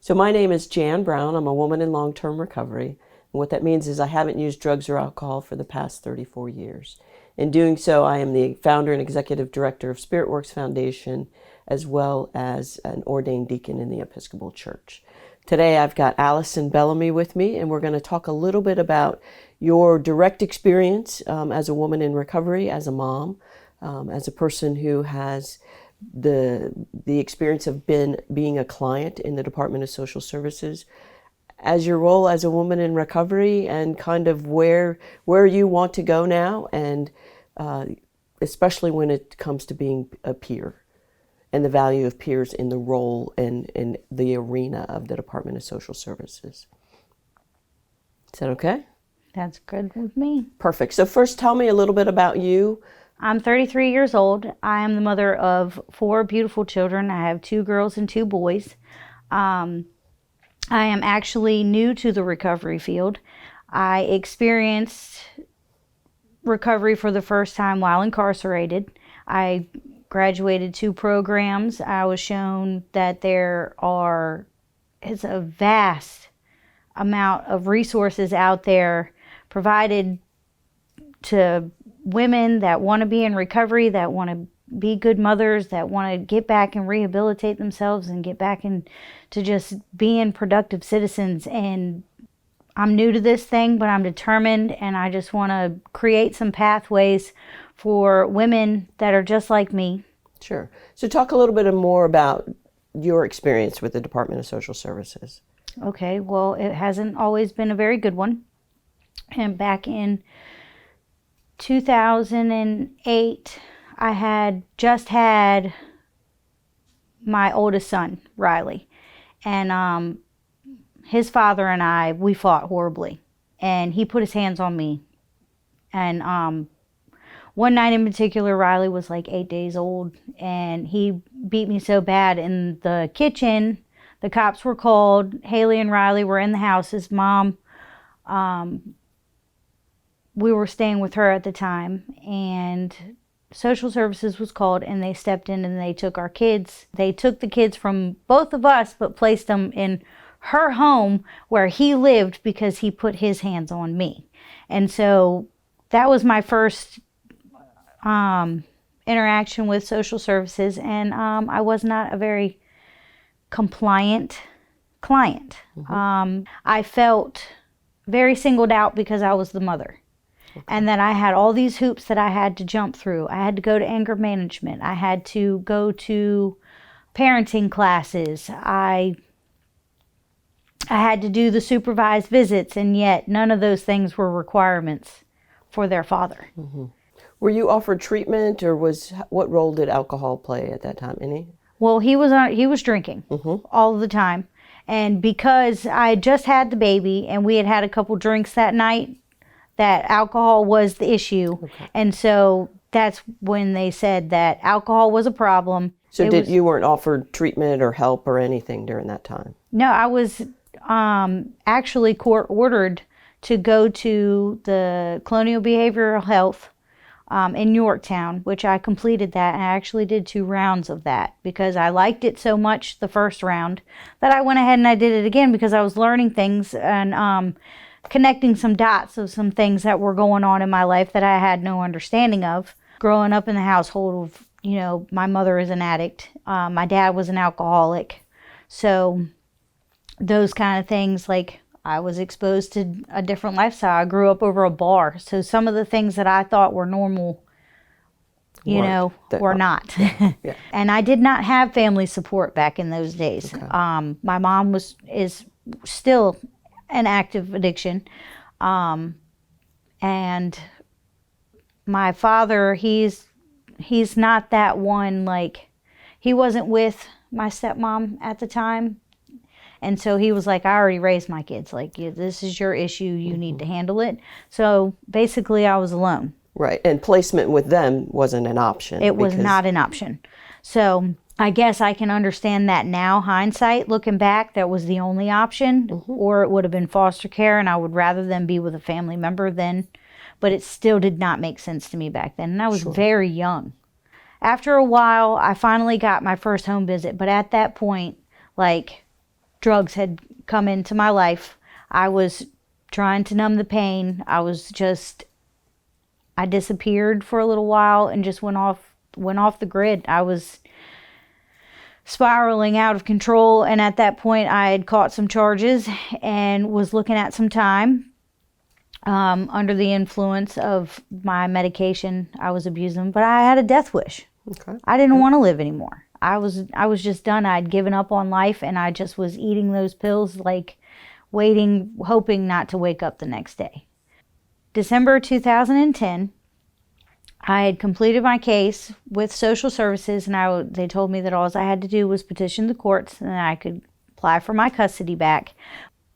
So my name is Jan Brown. I'm a woman in long-term recovery. And what that means is I haven't used drugs or alcohol for the past 34 years. In doing so, I am the founder and executive director of Spirit Works Foundation, as well as an ordained deacon in the Episcopal Church. Today I've got Allison Bellamy with me, and we're going to talk a little bit about your direct experience as a woman in recovery, as a mom, as a person who has the experience of being a client in the Department of Social Services, as your role as a woman in recovery, and kind of where you want to go now, and especially when it comes to being a peer and the value of peers in the role and in the arena of the Department of Social Services. Is that okay? That's good with me. Perfect. So first, tell me a little bit about you. I'm 33 years old. I am the mother of 4 beautiful children. I have 2 girls and 2 boys. I am actually new to the recovery field. I experienced recovery for the first time while incarcerated. I graduated 2 programs. I was shown that is a vast amount of resources out there provided to women that want to be in recovery, that want to be good mothers, that want to get back and rehabilitate themselves and get back into just being productive citizens. And I'm new to this thing, but I'm determined, and I just want to create some pathways for women that are just like me. Sure. So talk a little bit more about your experience with the Department of Social Services. Okay, well, it hasn't always been a very good one. And back in 2008, I had just had my oldest son, Riley, and his father and we fought horribly, and he put his hands on me. And one night in particular, Riley was like 8 days old, and he beat me so bad in the kitchen. The cops were called. Haley and Riley were in the house. His mom, we were staying with her at the time, and social services was called, and they stepped in and they took our kids. They took the kids from both of us, but placed them in her home where he lived because he put his hands on me. And so that was my first interaction with social services, and I was not a very compliant client. Mm-hmm. I felt very singled out because I was the mother. Okay. And that I had all these hoops that I had to jump through. I had to go to anger management. I had to go to parenting classes. I had to do the supervised visits, and yet none of those things were requirements for their father. Mm-hmm. Were you offered treatment, or what role did alcohol play at that time? Any? Well, he was drinking mm-hmm. all the time. And because I just had the baby and we had a couple drinks that night, that alcohol was the issue. Okay. And so that's when they said that alcohol was a problem. So you weren't offered treatment or help or anything during that time? No, I was actually court ordered to go to the Colonial Behavioral Health in Yorktown, which I completed that, and I actually did 2 rounds of that because I liked it so much the first round that I went ahead and I did it again because I was learning things and connecting some dots of some things that were going on in my life that I had no understanding of. Growing up in the household of, my mother is an addict, my dad was an alcoholic, so those kind of things, like I was exposed to a different lifestyle. I grew up over a bar, so some of the things that I thought were normal, were not. Yeah. And I did not have family support back in those days. Okay. My mom is still an active addiction, and my father, he's not that one. Like, he wasn't with my stepmom at the time. And so he was like, I already raised my kids. Like, this is your issue. You mm-hmm. need to handle it. So basically I was alone. Right. And placement with them wasn't an option. It was not an option. So I guess I can understand that now, hindsight, looking back, that was the only option. Mm-hmm. Or it would have been foster care, and I would rather them be with a family member then. But it still did not make sense to me back then. And I was very young. After a while, I finally got my first home visit. But at that point, like, drugs had come into my life. I was trying to numb the pain. I disappeared for a little while and just went off the grid. I was spiraling out of control, and at that point I had caught some charges and was looking at some time under the influence of my medication I was abusing. But I had a death wish. Okay. I didn't want to live anymore. I was just done. I'd given up on life, and I just was eating those pills, like waiting, hoping not to wake up the next day. December 2010, I had completed my case with social services, and they told me that all I had to do was petition the courts and I could apply for my custody back.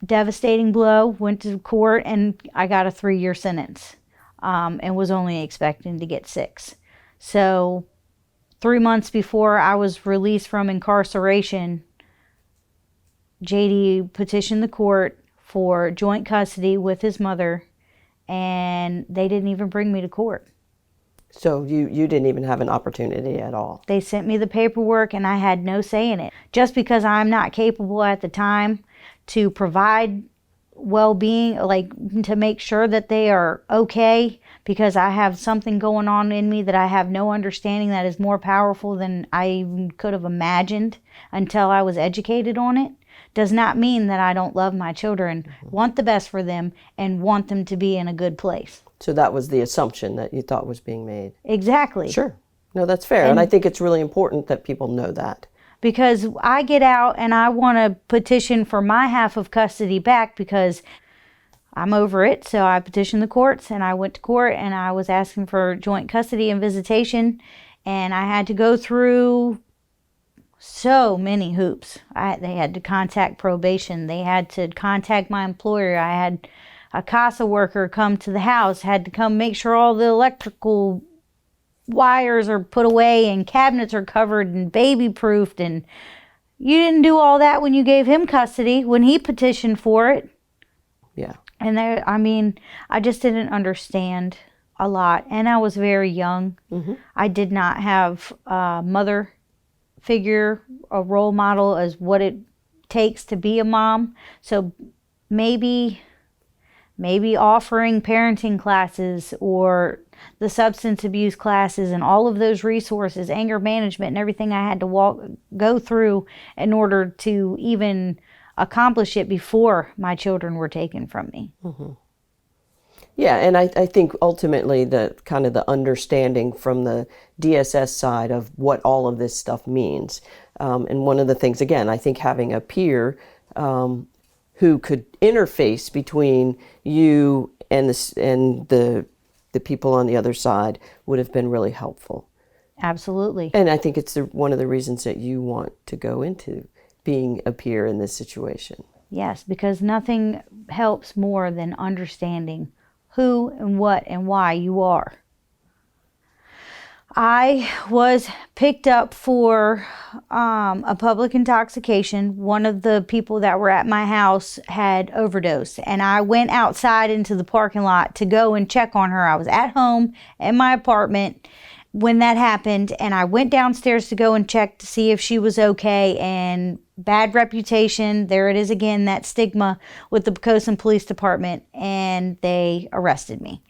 Devastating blow, went to court, and I got a 3-year sentence, and was only expecting to get 6. So 3 months before I was released from incarceration, JD petitioned the court for joint custody with his mother, and they didn't even bring me to court. So you didn't even have an opportunity at all. They sent me the paperwork, and I had no say in it. Just because I'm not capable at the time to provide well-being, like to make sure that they are okay, because I have something going on in me that I have no understanding that is more powerful than I even could have imagined until I was educated on it, does not mean that I don't love my children, want the best for them, and want them to be in a good place. So that was the assumption that you thought was being made. Exactly. Sure. No, that's fair. And I think it's really important that people know that. Because I get out and I want to petition for my half of custody back because I'm over it. So I petitioned the courts, and I went to court, and I was asking for joint custody and visitation. And I had to go through so many hoops. They had to contact probation. They had to contact my employer. I had a CASA worker come to the house, had to come make sure all the electrical wires are put away and cabinets are covered and baby proofed. And you didn't do all that when you gave him custody, when he petitioned for it. Yeah. And I just didn't understand a lot. And I was very young. Mm-hmm. I did not have a mother figure, a role model as what it takes to be a mom. So maybe offering parenting classes or the substance abuse classes and all of those resources, anger management and everything I had to go through in order to even accomplish it before my children were taken from me. Mm-hmm. Yeah, and I think ultimately the kind of the understanding from the DSS side of what all of this stuff means. And one of the things, again, I think having a peer who could interface between you and the people on the other side would have been really helpful. Absolutely. And I think it's one of the reasons that you want to go into being a peer in this situation. Yes, because nothing helps more than understanding who and what and why you are. I was picked up for a public intoxication. One of the people that were at my house had overdosed, and I went outside into the parking lot to go and check on her. I was at home in my apartment when that happened, and I went downstairs to go and check to see if she was okay. And bad reputation, there it is again, that stigma with the Pocosin Police Department, and they arrested me.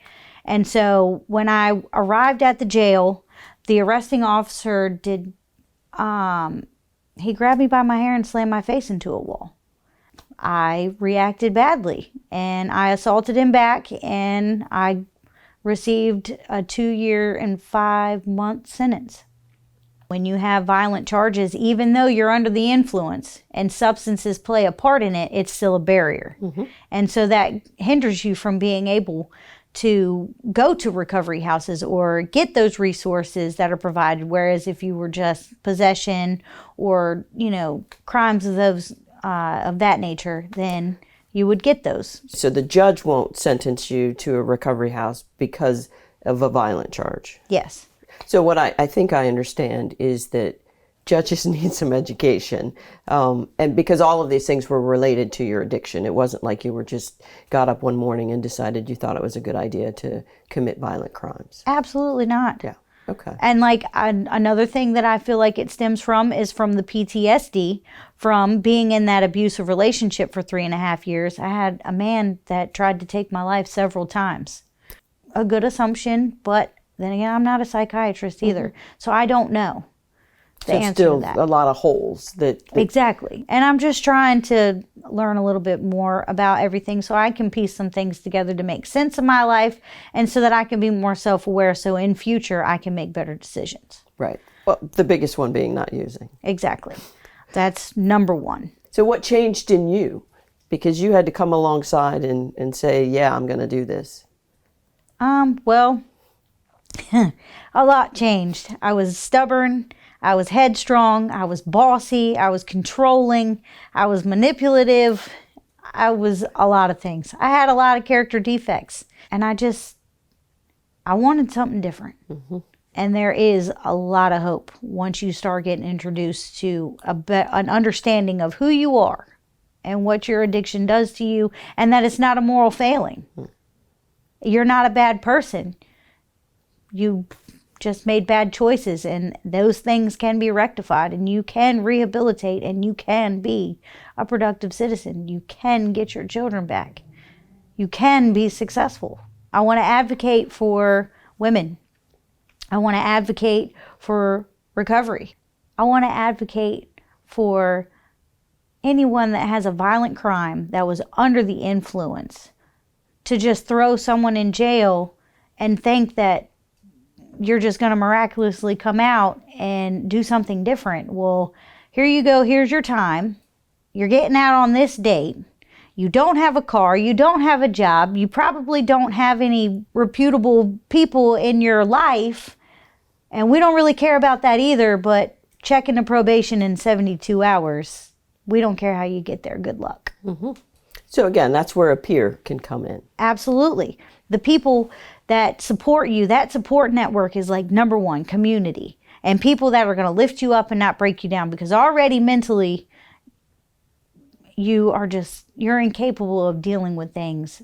And so when I arrived at the jail, the arresting officer he grabbed me by my hair and slammed my face into a wall. I reacted badly, and I assaulted him back, and I received a 2-year and 5-month sentence. When you have violent charges, even though you're under the influence and substances play a part in it, it's still a barrier. Mm-hmm. And so that hinders you from being able to go to recovery houses or get those resources that are provided. Whereas if you were just possession or, crimes of that nature, then you would get those. So the judge won't sentence you to a recovery house because of a violent charge? Yes. So what I think I understand is that judges need some education, and because all of these things were related to your addiction. It wasn't like you were just got up one morning and decided you thought it was a good idea to commit violent crimes. Absolutely not. Yeah. Okay. And like another thing that I feel like it stems from is from the PTSD from being in that abusive relationship for 3.5 years. I had a man that tried to take my life several times. A good assumption, but then again, I'm not a psychiatrist either. So I don't know the So answer still to that. a lot of holes that Exactly. And I'm just trying to learn a little bit more about everything so I can piece some things together to make sense of my life and so that I can be more self-aware so in future I can make better decisions. right. Well, the biggest one being not using. Exactly. That's number one. So what changed in you? Because you had to come alongside and say, yeah, I'm going to do this. Well, a lot changed. I was stubborn. I was headstrong. I was bossy. I was controlling. I was manipulative. I was a lot of things. I had a lot of character defects. And I wanted something different. And there is a lot of hope once you start getting introduced to an understanding of who you are and what your addiction does to you, and that it's not a moral failing. You're not a bad person. You just made bad choices, and those things can be rectified, and you can rehabilitate, and you can be a productive citizen. You can get your children back. You can be successful. I want to advocate for women. I want to advocate for recovery. I want to advocate for anyone that has a violent crime that was under the influence to just throw someone in jail and think that you're just going to miraculously come out and do something different. Well, here you go. Here's your time. You're getting out on this date. You don't have a car. You don't have a job. You probably don't have any reputable people in your life. And we don't really care about that either, but check into probation in 72 hours. We don't care how you get there. Good luck. So again, that's where a peer can come in. Absolutely. The people that support you, that support network is like number one, community. And people that are going to lift you up and not break you down, because already mentally you're incapable of dealing with things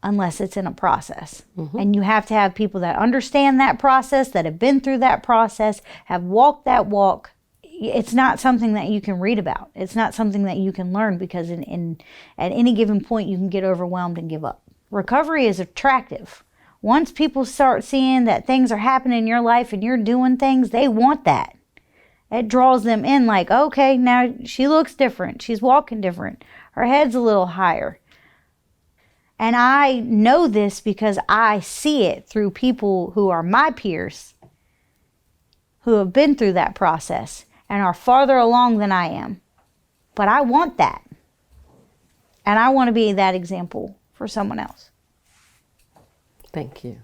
unless it's in a process. And you have to have people that understand that process, that have been through that process, have walked that walk. It's not something that you can read about. It's not something that you can learn, because at any given point you can get overwhelmed and give up. Recovery is attractive. Once people start seeing that things are happening in your life and you're doing things, they want that. It draws them in like, okay, now she looks different. She's walking different. Her head's a little higher. And I know this because I see it through people who are my peers, who have been through that process and are farther along than I am. But I want that. And I want to be that example for someone else. Thank you.